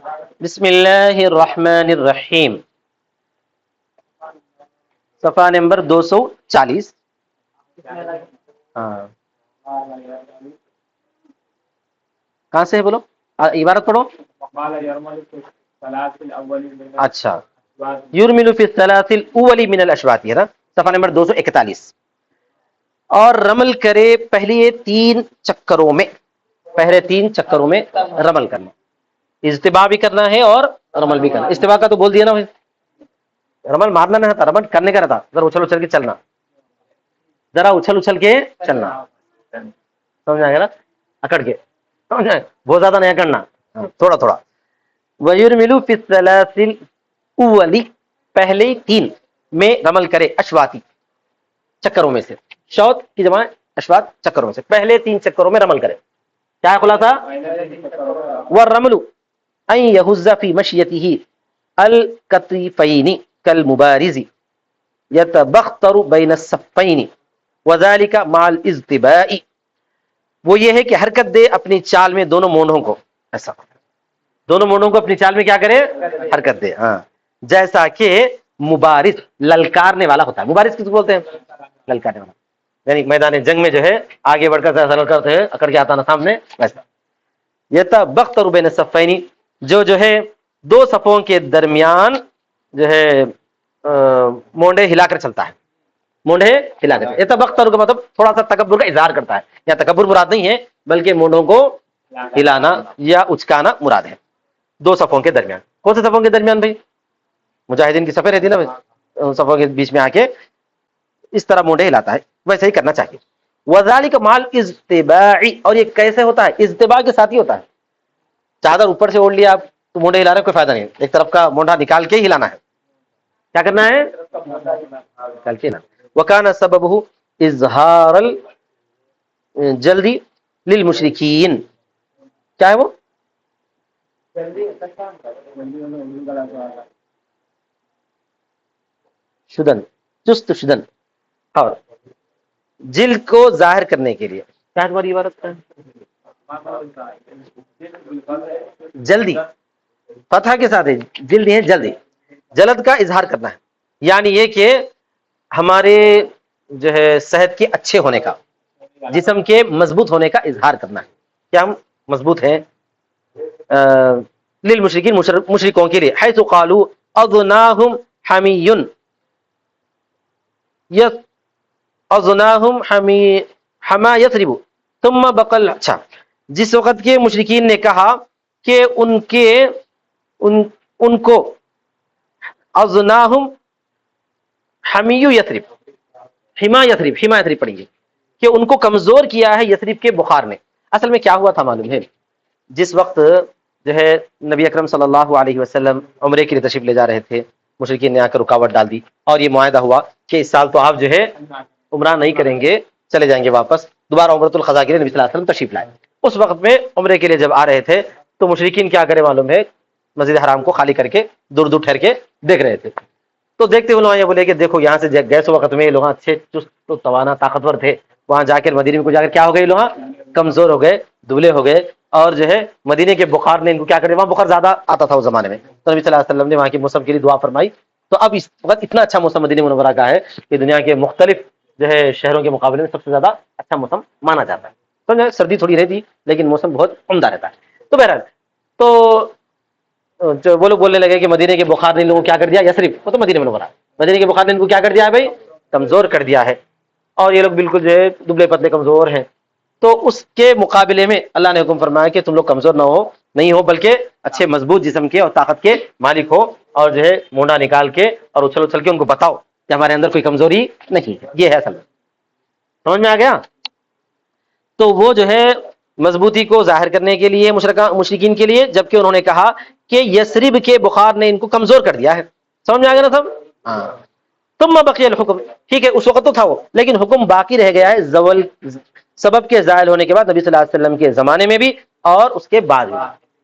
بسم اللہ الرحمن الرحیم، صفحہ نمبر 240. ہاں کہاں سے ہے بولو، عبارت پڑھو. اچھا، یرمل فی الثلاث الاول من الاشواط ہے نا، صفحہ نمبر 241. اور رمل کرے پہلے 3 چکروں میں، پہلے 3 چکروں میں رمل کرنا. اجتباع بھی کرنا ہے اور رمل بھی کرنا. اجتباع کا تو بول دیا نا بھائی، رمل مارنا نہیں تھا، رمل کرنے کا رہتا، ذرا اچھل اچھل کے چلنا، ذرا اچھل اچھل کے چلنا، سمجھ آئے گا نا، اکڑ کے، سمجھ آئے، بہت زیادہ نہیں اکڑنا، تھوڑا تھوڑا. وَيُرْمِلُ فِي الثَّلَاثِ الْأُوَّلِ، پہلے 3 میں رمل کرے، اشواتی چکروں میں سے. شوط کی جمع اشواط، چکروں میں سے پہلے 3 چکروں میں رمل کرے. کیا خلاصہ؟ وَالرَّمْلُ أَن يَهُزَّ فِي مَشْيَتِهِ الْكَتِفَيْنِ كَالْمُبَارِزِ يَتَبَخْتَرُ بَيْنَ الصَّفَّيْنِ وَذَلِكَ مَعَ الْإِزْتِبَاءِ. وہ یہ ہے کہ حرکت دے اپنی چال میں دونوں مونڈوں کو، ایسا دونوں مونڈوں کو اپنی چال میں کیا کرے، حرکت دے. ہاں، جیسا کہ مبارز للکارنے والا ہوتا ہے. مبارز کس کو بولتے ہیں؟ للکارنے والا، یعنی میدان جنگ میں جو ہے آگے بڑھ کر ایسا کرتے ہیں، اکڑ کے آتا نا سامنے، ویسا. یتبختر بین الصفین، جو ہے 2 صفوں کے درمیان جو ہے مونڈے ہلا کر چلتا ہے، مونڈے ہلا کر. یتبختر کا مطلب تھوڑا سا تکبر کا اظہار کرتا ہے، یا تکبر مراد نہیں ہے بلکہ مونڈوں کو ہلانا یا اچکانا مراد ہے. 2 صفوں کے درمیان. کون سے صفوں کے درمیان بھائی؟ مجاہدین کی صفیں رہتی نا، ان صفوں کے بیچ میں آ کے اس طرح مونڈے ہلاتا ہے، ویسے ہی کرنا چاہیے. وذالک مع الاجتباع، اور یہ کیسے ہوتا ہے؟ اجتباع کے ساتھ ہی ہوتا ہے. چادر اوپر سے اوڑھ لیا آپ تو مونڈے ہلا رہے، کوئی فائدہ نہیں، ایک طرف کا مونڈا نکال کے ہی ہلانا ہے. کیا کرنا ہے؟ نکال کے ہلانا. وکان سببہ اظہار الجلد للمشرکین. کیا ہے وہ؟ شدن، چست شدن، اور جلد کو ظاہر کرنے کے لیے. کیا تمہاری عبارت ہے؟ جلدی، فتح کے ساتھ ہے، جلد ہے جلدی، جلد کا اظہار کرنا ہے. یعنی یہ کہ ہمارے جو ہے صحت کے اچھے ہونے کا، جسم کے مضبوط ہونے کا اظہار کرنا ہے. کیا ہم مضبوط ہیں؟ للمشرکین، مشرکوں کے لیے. حیث قالوا اذناہم حمی، اذناہم حما یثرب ثم بقل. اچھا، جس وقت کے مشرکین نے کہا کہ ان کو اذناہم حمی یثرب، حما یثرب پڑیں گے، کہ ان کو کمزور کیا ہے یثرب کے بخار نے. اصل میں کیا ہوا تھا معلوم ہے؟ جس وقت جو ہے نبی اکرم صلی اللہ علیہ وسلم عمرے کے لیے تشریف لے جا رہے تھے، مشرکین نے آ کر رکاوٹ ڈال دی، اور یہ معاہدہ ہوا کہ اس سال تو آپ جو ہے عمرہ نہیں کریں گے، چلے جائیں گے واپس. دوبارہ عمرۃ القضاء کے لیے نبی صلی اللہ علیہ وسلم تشریف لائے. اس وقت میں عمرے کے لیے جب آ رہے تھے تو مشرکین کیا کرے معلوم ہے؟ مسجد حرام کو خالی کر کے دور دور ٹھہر کے دیکھ رہے تھے. تو دیکھتے ہوئے یہ بولے کہ دیکھو یہاں سے گئے سو وقت میں لوگ اچھے چست و توانا طاقتور تھے، وہاں جا کر مدینے میں کو جا کر کیا ہو گئے، لوگ کمزور ہو گئے، دبلے ہو گئے، اور جو ہے مدینے کے بخار نے ان کو کیا کرے، وہاں بخار زیادہ آتا تھا اس زمانے میں. تو نبی صلی اللہ علیہ وسلم نے وہاں کے موسم کے لیے دعا فرمائی. تو اب اس وقت اتنا اچھا موسم مدینہ منورہ کا ہے کہ دنیا کے مختلف جو ہے شہروں کے مقابلے میں سب سے زیادہ اچھا موسم مانا جاتا ہے. تو سردی تھوڑی رہتی لیکن موسم بہت عمدہ رہتا ہے. تو بہرحال تو وہ لوگ بولنے لگے کہ مدینے کے بخار نے ان لوگوں کو کیا کر دیا، یثرب وہ تو مدینہ منورہ، مدینے کے بخار نے ان کو کیا کر دیا ہے بھائی، کمزور کر دیا ہے، اور یہ لوگ بالکل جو ہے دبلے پتلے کمزور ہیں. تو اس کے مقابلے میں اللہ نے حکم فرمایا کہ تم لوگ کمزور نہ ہو، نہیں ہو، بلکہ اچھے مضبوط جسم کے اور طاقت کے مالک ہو، اور جو ہے مونڈا نکال کے اور اچھل اچھل کے ان کو بتاؤ کہ ہمارے اندر کوئی کمزوری نہیں ہے. یہ ہے اصل میں، سمجھ میں آ گیا؟ تو وہ جو ہے مضبوطی کو ظاہر کرنے کے لیے مشرکین کے لیے، جبکہ انہوں نے کہا کہ یثرب کے بخار نے ان کو کمزور کر دیا ہے. سمجھ میں آ گیا نا سب؟ ہاں. ثم بقي الحکم، ٹھیک ہے اس وقت تو تھا وہ، لیکن حکم باقی رہ گیا ہے زوال سبب کے زائل ہونے کے بعد نبی صلی اللہ علیہ وسلم کے زمانے میں بھی اور اس کے بعد بھی.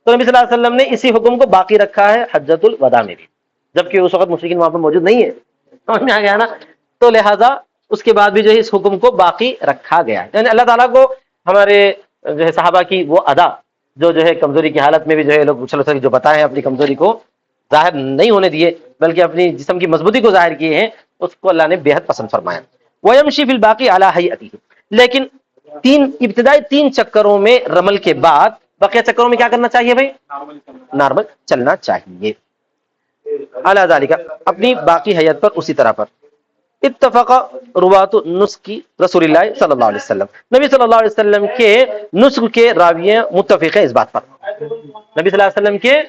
تو نبی صلی اللہ علیہ وسلم نے اسی حکم کو باقی رکھا ہے حجۃ الوداع میں بھی، جبکہ اس وقت مشرکین وہاں پر موجود نہیں ہے. سمجھ میں آ گیا نا؟ تو لہذا اس کے بعد بھی جو ہے اس حکم کو باقی رکھا گیا ہے. یعنی اللہ تعالیٰ کو ہمارے جو ہے صحابہ کی وہ ادا جو ہے کمزوری کی حالت میں بھی جو ہے لوگ اچھل اچھل جو بتائے ہیں اپنی کمزوری کو ظاہر نہیں ہونے دیے بلکہ اپنی جسم کی مضبوطی کو ظاہر کیے ہیں، اس کو اللہ نے بے حد پسند فرمایا. وَيَمْشِي فِي الْبَاقِي عَلَى هَيْئَتِهِ، لیکن ابتدائی 3 چکروں میں رمل کے بعد بقیہ چکروں میں کیا کرنا چاہیے بھائی؟ نارمل چلنا چاہیے. اعلیٰ ذالک، اپنی باقی حیت پر اسی طرح پر. اتفق روات نسخ رسول اللہ صلی اللہ علیہ وسلم، نبی صلی اللہ علیہ وسلم کے نسخ کے راویہ متفق ہیں اس بات پر. نبی صلی اللہ علیہ وسلم کے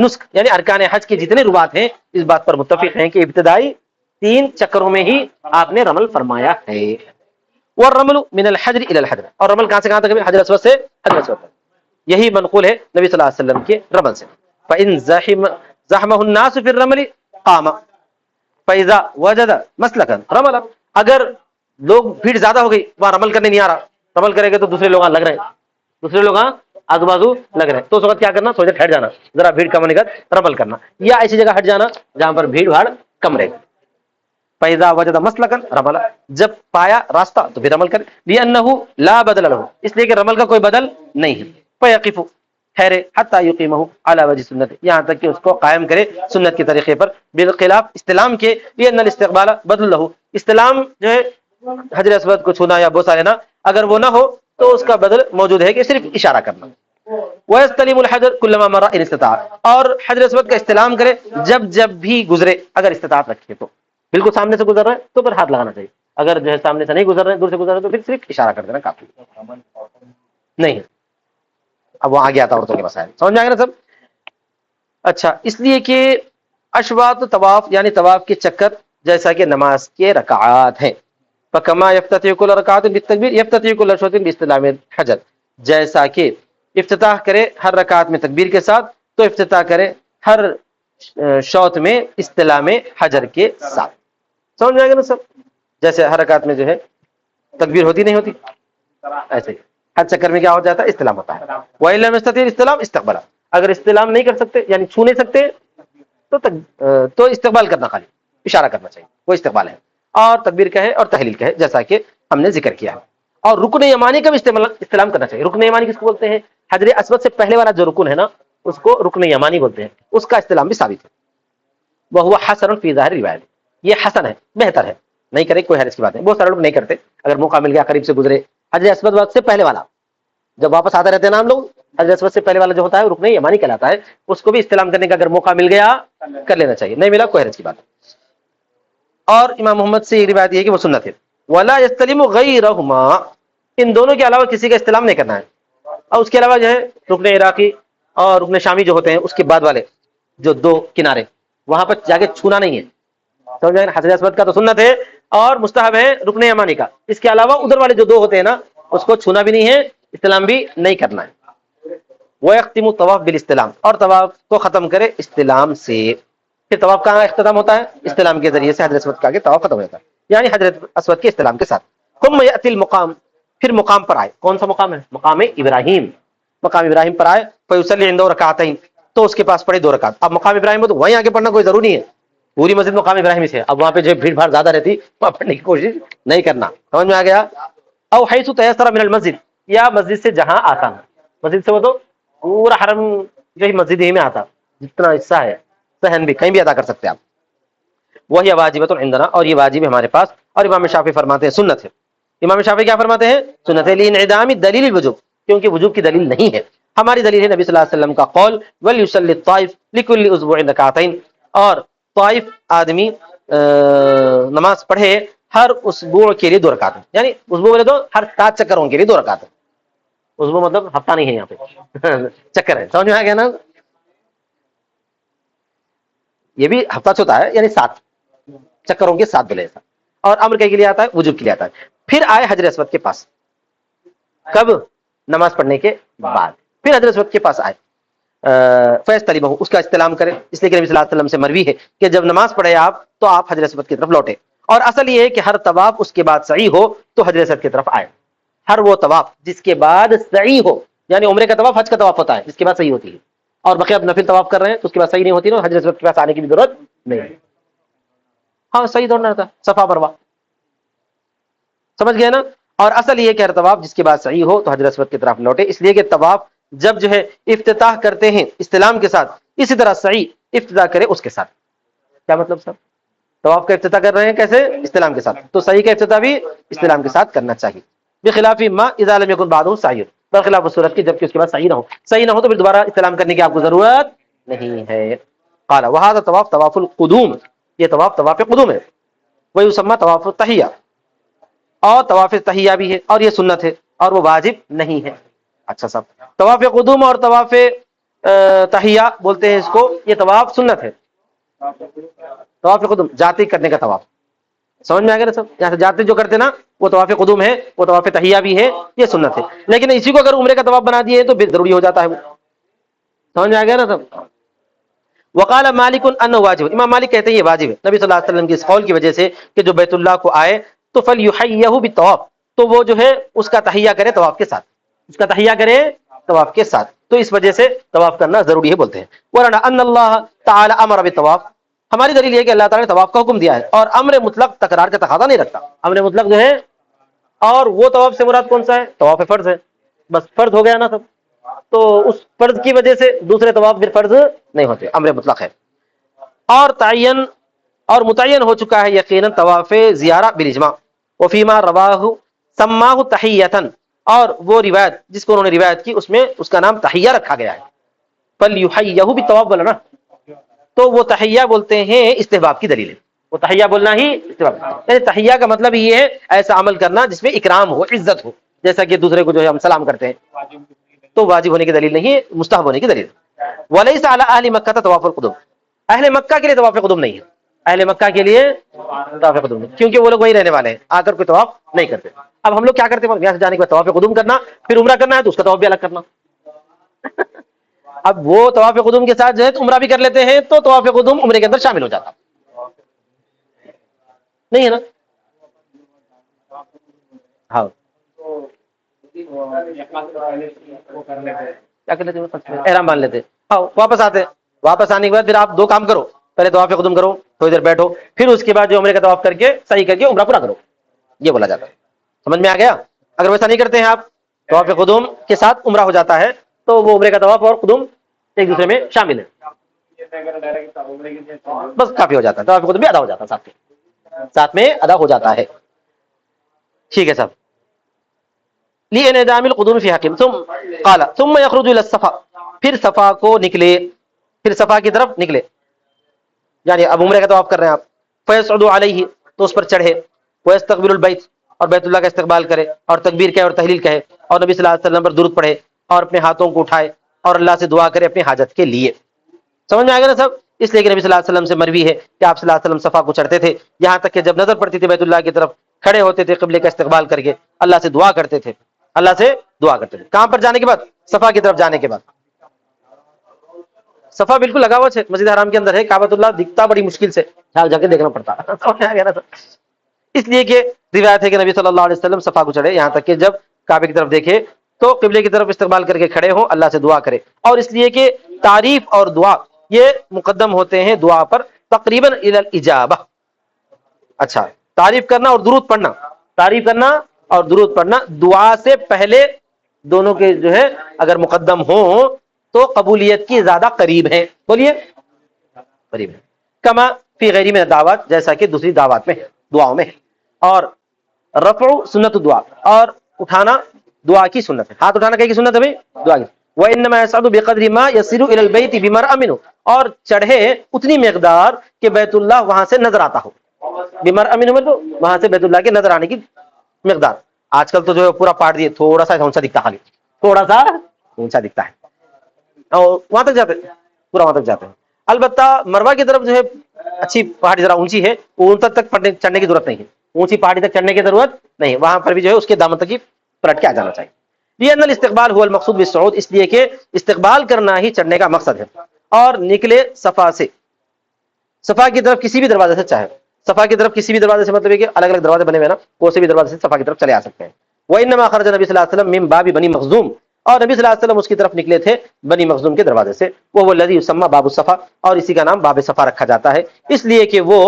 نسخ یعنی ارکان حج کے جتنے روات ہیں اس بات پر متفق ہیں کہ ابتدائی 3 چکروں میں ہی آپ نے رمل فرمایا ہے. والرمل من الحجر الى الحجر، اور رمل کہاں سے کہاں تک ہے؟ حجر اسود سے حجر اسود تک. یہی منقول ہے نبی صلی اللہ علیہ وسلم کے رمل سے. فإن زحمه الناس في الرمل قام فإذا وجد مسلكا رمل، اگر لوگ بھیڑ زیادہ ہو گئی وہاں رمل کرنے نہیں آ رہا، رمل کرے گا تو دوسرے لوگ لگ رہے ہیں، دوسرے لوگ آزو بازو لگ رہے ہیں، تو اس وقت کیا کرنا؟ تھوڑی دیر ہٹ جانا، ذرا بھیڑ کم ہونے کا رمل کرنا، یا ایسی جگہ ہٹ جانا جہاں پر بھیڑ بھاڑ کم رہے. فإذا وجد مسلكا رمل، جب پایا راستہ تو پھر رمل کرے. لأنه لا بدل له، اس لیے کہ رمل کا کوئی بدل نہیں ہے. فيقف، ٹھہرے، حتى يقيمه على وجه سنت، یہاں تک کہ اس کو قائم کرے سنت کے طریقے پر، بالخلاف استلام کے. لأن الاستقبال بدل له، استلام جو ہے حجر اسود کو چھونا یا بوسا لینا اگر وہ نہ ہو تو اس کا بدل موجود ہے کہ صرف اشارہ کرنا. وَيَسْتَلِمُ الْحَجَرَ كُلَّمَا مَرَّ إِنْ اسْتَطَاعَ، اور حجر اسود کا استلام کرے جب بھی گزرے اگر استطاعت رکھے تو. بالکل سامنے سے گزر رہا ہے تو پھر ہاتھ لگانا چاہیے، اگر جو ہے سامنے سے نہیں گزر رہے دور سے گزر رہے تو پھر صرف اشارہ کر دینا کافی. نہیں اب وہ آگے آتا عورتوں کے مسائل، سمجھ میں آ گیا نا سب؟ اچھا، اس لیے کہ اشواط طواف یعنی طواف کے چکر جیسا کہ نماز کے رکعات ہیں. فکما یفتتح کل رکعت بالتکبیر یفتتح کل اشواط باستلام الحجر، جیسا کہ افتتاح کرے ہر رکعت میں تکبیر کے ساتھ تو افتتاح کرے ہر شوط میں استلام حجر کے ساتھ. سمجھ میں آ گیا نا سب؟ جیسے ہر رکعت میں جو ہے تکبیر ہوتی نہیں ہوتی، ایسے ہی ہر چکر میں کیا ہو جاتا ہے؟ استلام ہوتا ہے. وَإِن لَمْ يَسْتَطِعْ استلام استقبل، اگر استلام نہیں کر سکتے یعنی چھو نہیں سکتے تو استقبال کرنا، خالی اشارہ کرنا چاہیے، وہ استقبال ہے. اور تکبیر کہے اور تحلیل کہے جیسا کہ ہم نے ذکر کیا ہے. اور رکن یمانی کا بھی استلام کرنا چاہیے. رکن یمانی کس کو بولتے ہیں؟ حجر اسود سے پہلے والا جو رکن ہے نا اس کو رکن یمانی بولتے ہیں، اس کا استلام بھی ثابت ہے. وَهُوَ حَسَنٌ فِي ظَاهِرِ روایت، یہ حسن ہے، بہتر ہے، نہیں کرے کوئی حرج کی بات نہیں. بہت سارے لوگ نہیں کرتے، اگر موقع مل گیا قریب سے گزرے حجر اسود سے پہلے والا، جب واپس آتے رہتے ہیں نا ہم لوگ، حجر اسود سے پہلے والا جو ہوتا ہے رکن یمانی کہلاتا ہے، اس کو بھی استلام کرنے کا اگر موقع مل گیا کر لینا چاہیے، نہیں ملا کوئی حرج کی بات نہیں. اور امام محمد سے یہ روایت یہ ہے کہ وہ سنت ہے. وَلَا يَسْتَلِمُ غَيْرَهُمَا، ان دونوں کے علاوہ کسی کا استلام نہیں کرنا ہے. اور اس کے علاوہ جو ہے رکن عراقی اور رکن شامی جو ہوتے ہیں اس کے بعد والے جو 2 کنارے وہاں پر جا کے چھونا نہیں ہے. سمجھ میں؟ حجر اسود کا تو سنت ہے اور مستحب ہے رکن یمانی کا، اس کے علاوہ ادھر والے جو 2 ہوتے ہیں نا اس کو چھونا بھی نہیں ہے، استلام بھی نہیں کرنا ہے. وَيَخْتِمُ الطَّوَافَ بِالِاسْتِلَام، اور طواف کو ختم کرے استلام سے. پھر طواف کہاں اختتام ہوتا ہے؟ استلام کے ذریعے سے حجر اسود کا آگے طواف ختم ہوتا ہے، یعنی حجر اسود کے استلام کے ساتھ. ثم يأتي المقام، پھر مقام پر آئے. کون سا مقام ہے؟ مقام ابراہیم. مقام ابراہیم پر آئے فیصلی عنده رکعتین، تو اس کے پاس پڑھے 2 رکعت. اب مقام ابراہیم ہے تو وہیں آگے پڑھنا کوئی ضروری ہے، پوری مسجد مقام ابراہیم سے، اب وہاں پہ جو بھیڑ بھاڑ زیادہ رہتی وہاں پڑھنے کی کوشش نہیں کرنا. سمجھ میں آ گیا؟ او حیث تیسر من المسجد، یا مسجد سے جہاں آسان، مسجد سے وہ تو پورا حرم جو ہی مسجد ہی میں آتا، جتنا حصہ ہے سہن بھی کہیں بھی ادا کر سکتے آپ. وہی واجبۃ عندنا، اور یہ واجب ہے ہمارے پاس. اور امام شافعی فرماتے ہیں سنت ہے. امام شافعی کیا فرماتے ہیں؟ سنت ہے. لانعدام دلیل الوجوب، کیونکہ وجوب کی دلیل نہیں ہے. ہماری دلیل ہے نبی صلی اللہ علیہ وسلم کا قول ولیصلی الطائف لكل اسبوع رکعتین، اور طائف آدمی نماز پڑھے ہر اسبوع کے لیے 2 رکعت، یعنی اسبوع بولے تو ہر 7 چکروں کے لیے 2 رکعت. اسبوع مطلب ہفتہ نہیں ہے، یہاں پہ چکر ہے. سمجھ میں آ گیا نا؟ یہ بھی ہفتہ ہوتا ہے، یعنی 7 چکروں کے 7 بلے ایسا. اور امر کے لیے آتا ہے، وجوب کے لیے آتا ہے. پھر آئے حجر اسود کے پاس، کب؟ نماز پڑھنے کے بعد. پھر حجر اسود کے پاس آئے فیصطلبہ، اس کا استلام کرے. اس لیے کہ نبی صلی اللہ علیہ وسلم سے مروی ہے کہ جب نماز پڑھے آپ تو آپ حجر اسود کی طرف لوٹے. اور اصل یہ ہے کہ ہر طواف اس کے بعد سعی ہو تو حجر اسود کی طرف آئے. ہر وہ طواف جس کے بعد سعی ہو، یعنی عمرے کا طواف حج کا طواف ہوتا ہے جس کے بعد سعی ہوتی ہے، اور بقیہ نفل طواف کر رہے ہیں تو اس کے بعد صحیح نہیں ہوتی نا، حجر اسود کے پاس آنے کی بھی ضرورت نہیں ہے. ہاں صحیح دوڑنا رہتا صفا مروا، سمجھ گئے نا؟ اور اصل یہ کہ ہر طواف جس کے بعد صحیح ہو تو حجر اسود کی طرف لوٹے، اس لیے کہ طواف جب جو ہے افتتاح کرتے ہیں استلام کے ساتھ، اسی طرح سعی افتتاح کرے اس کے ساتھ. کیا مطلب صاحب؟ طواف کا افتتاح کر رہے ہیں کیسے؟ استلام کے ساتھ، تو سعی کا افتتاح بھی استلام کے ساتھ کرنا چاہیے. بخلاف ما اذا لم يكن بعده سعی، برخلاف صورت کی جبکہ اس کے بعد صحیح نہ ہو. صحیح نہ ہو تو پھر دوبارہ استلام کرنے کی آپ کو ضرورت نہیں ہے. قال وهذا طواف طواف القدوم، یہ طواف طواف قدوم ہے. ويسمى طواف التحیہ، اور طواف تحیہ بھی ہے اور یہ سنت ہے اور وہ واجب نہیں ہے. اچھا صاحب، طواف قدوم اور طواف تحیہ بولتے ہیں اس کو، یہ طواف سنت ہے. طواف قدوم جاتے کرنے کا طواف، سمجھ میں آ گیا نا سب؟ یہاں سے جاتے جو کرتے نا وہ طواف قدوم ہے، وہ طواف تحیہ بھی ہے، یہ سنت ہے. لیکن اسی کو اگر عمرے کا طواف بنا دیے تو پھر ضروری ہو جاتا ہے وہ. سمجھ میں آ گیا نا سب؟ وقال مالک انه واجب، امام مالک کہتے ہیں یہ واجب ہے نبی صلی اللہ علیہ وسلم کی اس قول کی وجہ سے کہ جو بیت اللہ کو آئے تو فلیحیہ بالطواف، تو وہ جو ہے اس کا تحیہ کرے طواف کے ساتھ، اس کا تحیہ کرے طواف کے ساتھ، تو اس وجہ سے طواف کرنا ضروری ہے بولتے ہیں. ورنا ان اللہ تعالی امر بالطواف، ہماری دلیل یہ ہے کہ اللہ تعالی نے طواف کا حکم دیا ہے اور امر مطلق تکرار کا تقاضا نہیں رکھتا. امر مطلق جو ہے، اور وہ طواف سے مراد کون سا ہے؟ طواف فرض ہے، بس فرض ہو گیا نا سب. تو اس فرض کی وجہ سے دوسرے طواف پھر فرض نہیں ہوتے، امر مطلق ہے. اور تعین اور متعین ہو چکا ہے یقیناً طواف زیارہ بالاجماع. وفیما رواہ سماہ تحیۃ، اور وہ روایت جس کو انہوں نے روایت کی اس میں اس کا نام تحیہ رکھا گیا ہے. فلیحیہ بالطواف بولا نا، تو وہ تحیہ بولتے ہیں استحباب کی دلیل ہے. وہ تحیہ بولنا ہی استحباب، یعنی تحیہ کا مطلب یہ ہے ایسا عمل کرنا جس میں اکرام ہو، عزت ہو، جیسا کہ دوسرے کو جو ہے ہم سلام کرتے ہیں، تو واجب ہونے کی دلیل نہیں ہے، مستحب ہونے کی دلیل. ولیس علی اہل مکہ طواف القدوم، اہل مکہ کے لیے طواف قدوم نہیں ہے. اہل مکہ کے لیے طواف قدوم نہیں، کیونکہ وہ لوگ وہی رہنے والے ہیں، آ کر کوئی طواف نہیں کرتے. اب ہم لوگ کیا کرتے ہیں؟ یہاں سے جانے کے بعد طواف قدوم کرنا، پھر عمرہ کرنا ہے تو اس کا طواف بھی الگ کرنا. اب وہ طواف قدوم کے ساتھ جو ہے عمرہ بھی کر لیتے ہیں تو طواف قدوم عمرے کے اندر شامل ہو جاتا نہیں ہے نا؟ ہاں کیا کر لیتے ہیں؟ احرام باندھ لیتے، آؤ واپس آتے. واپس آنے کے بعد پھر آپ دو کام کرو، پہلے طواف قدوم کرو، تھوڑی دیر بیٹھو، پھر اس کے بعد جو عمرے کا طواف کر کے صحیح کر کے عمرہ پورا کرو، یہ بولا جاتا ہے. سمجھ میں آ گیا؟ اگر ویسا نہیں کرتے ہیں آپ، طواف قدوم کے ساتھ عمرہ ہو جاتا ہے تو وہ عمرے کا طواف اور قدوم ایک دوسرے میں شامل ہے، بس کافی ہو جاتا ہے. طواف قدوم بھی ادا ہو جاتا ہے، ساتھ میں ادا ہو جاتا ہے. ٹھیک ہے صاحب. لِانْعِدَامِ الْقُدُومِ فِي حَقٍ قَالَ ثُمَّ يَخْرُجُ إِلَى الصَّفَا، پھر صفا کو نکلے، پھر صفا کی طرف نکلے، یعنی اب عمرے کا طواف کر رہے ہیں آپ. فَيَصْعُدُ عَلَيْهِ، تو اس پر چڑھے. وَيَسْتَقْبِلُ الْبَيْتَ، اور بیت اللہ کا استقبال کرے اور تکبیر کہے اور تحلیل کہے اور نبی صلی اللہ علیہ وسلم پر درود پڑھے اور اپنے ہاتھوں کو اٹھائے اور اللہ سے دعا کرے اپنی حاجت کے لیے. سمجھ میں آ گیا نا سب؟ اس لیے کہ نبی صلی اللہ علیہ وسلم سے مروی ہے کہ آپ صلی اللہ علیہ وسلم صفا کو چڑھتے تھے، یہاں تک کہ جب نظر پڑتی تھی بیت اللہ کی طرف کھڑے ہوتے تھے قبلے کا استقبال کر کے، اللہ سے دعا کرتے تھے، اللہ سے دعا کرتے تھے. کہاں پر جانے کے بعد؟ صفا کی طرف جانے کے بعد. صفا بالکل لگا ہوا ہے مسجد حرام کے اندر ہے، کعبۃ اللہ دکھتا بڑی مشکل سے، جا کے دیکھنا پڑتا. سمجھ میں آ گیا نا سب؟ اس لیے کہ روایت ہے کہ نبی صلی اللہ علیہ وسلم صفا کو چڑھے یہاں تک کہ جب کعبے کی طرف دیکھے تو قبلے کی طرف استقبال کر کے کھڑے ہوں، اللہ سے دعا کرے. اور اس لیے کہ تعریف اور دعا یہ مقدم ہوتے ہیں دعا پر تقریباً الی الاجابہ. اچھا، تعریف کرنا اور درود پڑھنا، تعریف کرنا اور درود پڑھنا دعا سے پہلے دونوں کے جو ہے اگر مقدم ہوں تو قبولیت کی زیادہ قریب ہیں. بولیے قریب ہے. کما فی غیری من دعوات، جیسا کہ دوسری دعوات میں ہے، دعاؤں میں ہے. اور رفع سنت دعا، اور اٹھانا دعا کی سنت ہے. ہاتھ اٹھانا کہیں کی سنت ہے بھائی؟ دعا کی. وَإِنَّمَا يَصْعَدُ بِقَدْرِ مَا يَصِلُ إِلَى الْبَيْتِ بِمَرْأَ مِنْهُ، اور چڑھے اتنی مقدار کہ بیت اللہ وہاں سے نظر آتا ہو. بِمَرْأَ مِنْهُ تو وہاں سے بیت اللہ کے نظر آنے کی مقدار. آج کل تو جو ہے پورا پاٹ دیے، تھوڑا سا اونچا دکھتا، خالی تھوڑا سا اونچا دکھتا ہے، اور وہاں تک جاتے ہیں، پورا وہاں تک جاتے ہیں. البتہ مروہ کی طرف جو ہے اچھی پہاڑی ذرا اونچی ہے، اون تک چڑھنے کی ضرورت نہیں ہے، اونچی پہاڑی تک چڑھنے کی ضرورت نہیں، وہاں پر بھی جو ہے اس کے دامن تک ہی پلٹ کے آ جانا چاہیے. یہ ان الاستقبال هو المقصود بالصعود، اس لیے کہ استقبال کرنا ہی چڑھنے کا مقصد ہے. اور نکلے صفا سے، صفا کی طرف کسی بھی دروازے سے، چاہے صفا کی طرف کسی بھی دروازے سے، مطلب ہے کہ الگ الگ دروازے بنے ہوئے نا، کوئی سے بھی دروازے سے صفا کی طرف چلے آ سکتے ہیں. وانما خرج نبی صلی اللہ علیہ وسلم من باب بنی مخزوم، اور نبی صلی اللہ علیہ وسلم اس کی طرف نکلے تھے بنی مخزوم کے دروازے سے. وہ الذی یسمى باب الصفا، اور اسی کا نام باب صفا رکھا جاتا ہے اس لیے کہ وہ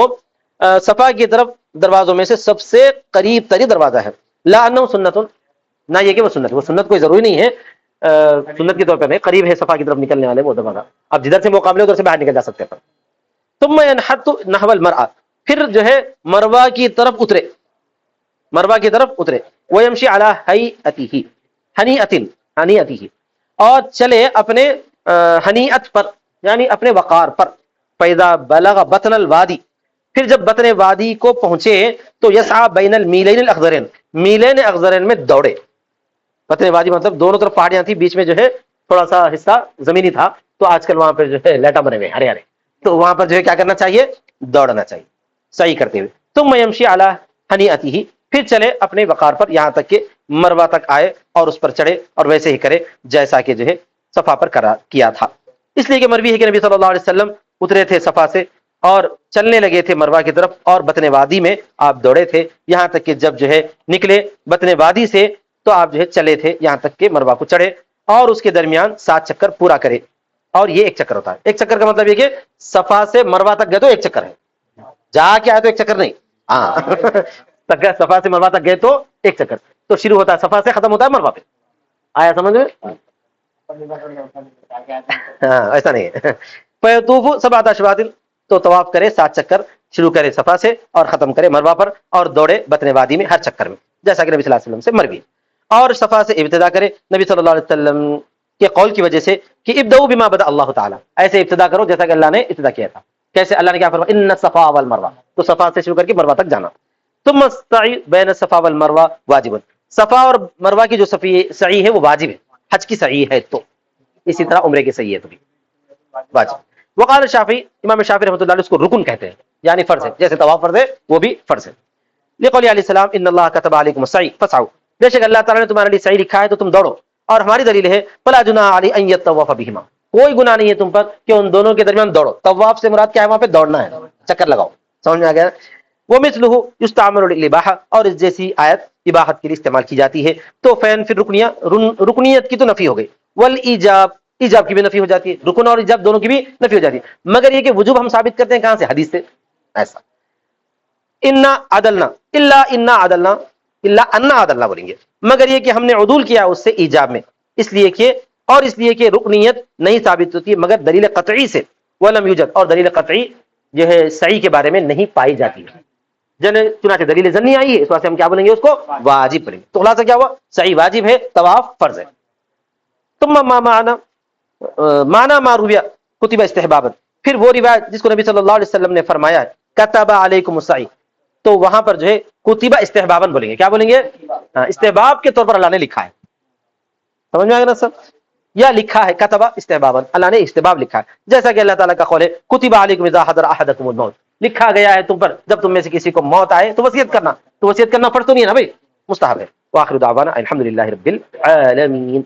صفا کی طرف دروازوں میں سے سب سے قریب ترین دروازہ ہے. لا انه سنت، نہ یہ کہ وہ سنت، وہ سنت کوئی ضروری نہیں ہے. سنت کے طور پہ نہیں، قریب ہے صفا کی طرف نکلنے والے وہ دفعہ، اب جدھر سے موقع ملے ادھر سے باہر نکل جا سکتے ہیں۔ ثم ينحت نحو المرأة، پھر جو ہے مروا کی طرف اترے، مروا کی طرف اترے، ويمشي على هيئته، ہنیئته، اور چلے اپنے ہنیئت پر یعنی اپنے وقار پر، فاذا بلغ بطن الوادی، پھر جب بطن وادی کو پہنچے تو یسعى بین المیلین الاخضرین، میلین اخضرین میں دوڑے۔ بطن وادی مطلب دونوں طرف پہاڑیاں تھی، بیچ میں جو ہے تھوڑا سا حصہ زمینی تھا، تو آج کل وہاں پہ جو ہے لیٹا بنے ہوئے ہرے ہرے، تو وہاں پر جو ہے کیا کرنا چاہیے، دوڑنا چاہیے صحیح کرتے ہوئے۔ ثم يمشي على ہنیئته، پھر چلے اپنے وقار پر یہاں تک کہ مروا تک آئے اور اس پر چڑھے، اور ویسے ہی کرے جیسا کہ جو ہے صفا پر کیا تھا۔ اس لیے کہ مروی ہے کہ نبی صلی اللہ علیہ وسلم اترے تھے صفا سے اور چلنے لگے تھے مروا کی طرف، اور بطن وادی میں آپ دوڑے تھے، یہاں تک کہ جب جو ہے نکلے بطن وادی سے تو آپ جو ہے چلے تھے یہاں تک کہ مروا کو چڑھے، اور اس کے درمیان 7 چکر پورا کرے، اور یہ ایک چکر ہوتا ہے۔ ایک چکر کا مطلب یہ کہ صفا سے مروا تک گئے تو ایک چکر ہے، جا کے آئے تو ایک چکر نہیں، ہاں صفا سے مروا تک گئے تو ایک چکر، تو شروع ہوتا ہے صفا سے، ختم ہوتا ہے مروا پہ، آیا سمجھ میں؟ ہاں ایسا نہیں ہے۔ فیطوف سبعۃ اشواط، تو طواف کرے 7 چکر، شروع کرے صفا سے اور ختم کرے مروا پر، اور دوڑے بطن وادی میں ہر چکر میں، جیسا کہ نبی صلی اللہ علیہ وسلم سے مروی۔ اور صفا سے ابتدا کرے نبی صلی اللہ علیہ وسلم کے قول کی وجہ سے کہ ابدؤوا بما بدا اللہ تعالیٰ، ایسے ابتدا کرو جیسا کہ اللہ نے ابتدا کیا تھا۔ کیسے اللہ نے کیا فرمایا، ان الصفا والمروہ، تو صفا سے شروع کر کے مروا تک جانا۔ ثم السعی بین الصفا والمروہ واجب، صفا اور مروا کی جو سعی ہے وہ واجب ہے، حج کی سعی ہے تو، اسی طرح عمرے کی سعی ہے تو بھی واجب۔ وقال شافعی، امام شافعی رحمۃ اللہ علیہ اس کو رکن کہتے ہیں، یعنی فرض ہے، جیسے طواف فرض ہے وہ بھی فرض ہے۔ لقول علیہ السلام ان اللہ كتب علیکم السعی فاسعوا، بے شک اللہ تعالیٰ نے تمہارے لیے سعی لکھا ہے تو تم دوڑو، اور ہماری دلیل ہے فلا جناح علی ان یطوف بہما، کوئی گناہ نہیں ہے تم پر کہ ان دونوں کے درمیان دوڑو۔ طواف سے مراد کیا ہے، وہاں پہ دوڑنا ہے، چکر لگاؤ، سمجھ میں آ گیا؟ وہ مثلہ یستعمل للاباحہ، اور اس جیسی آیت اباحت کے لیے استعمال کی جاتی ہے، تو فین پھر رکنیت کی تو نفی ہو گئی، والایجاب، ایجاب کی بھی نفی ہو جاتی ہے، رکن اور ایجاب دونوں کی بھی نفی ہو جاتی ہے، مگر یہ کہ وجوب ہم ثابت کرتے ہیں کہاں سے، حدیث سے، ایسا۔ انا عدلنا انا عدلنا بولیں گے، مگر یہ کہ ہم نے عدول کیا اس سے ایجاب میں، اس لیے کہ رکنیت نہیں ثابت ہوتی ہے مگر دلیل قطعی سے، ولم یوجد، اور دلیل قطعی جو ہے سعی کے بارے میں نہیں پائی جاتی ہے، چنانچہ دلیل ظنی آئی ہے، اس واسطے ہم کیا بولیں گے، اس کو واجب بولیں گے۔ تو خلاصہ کیا ہوا، سعی واجب ہے، طواف فرض ہے۔ ثم ما معنی ما رویہ کتب استحبابا، پھر وہ روایت جس کو نبی صلی اللہ علیہ وسلم نے فرمایا ہے کتب علیکم السعی، تو وہاں پر جو ہے کتبہ استحبابا بولیں گے، کیا بولیں گے، استحباب کے طور پر اللہ نے لکھا ہے، سمجھ میں آ گیا نا سب، یا لکھا ہے کتبہ استحبابا، اللہ نے استحباب لکھا ہے، جیسا کہ اللہ تعالیٰ کا قول ہے کتب علیکم اذا حضر احدکم الموت، لکھا گیا ہے تم پر جب تم میں سے کسی کو موت آئے تو وصیت کرنا، تو وصیت کرنا فرض تو نہیں ہے نا بھائی، مستحب ہے۔ وآخر دعوانا الحمدللہ رب العالمین۔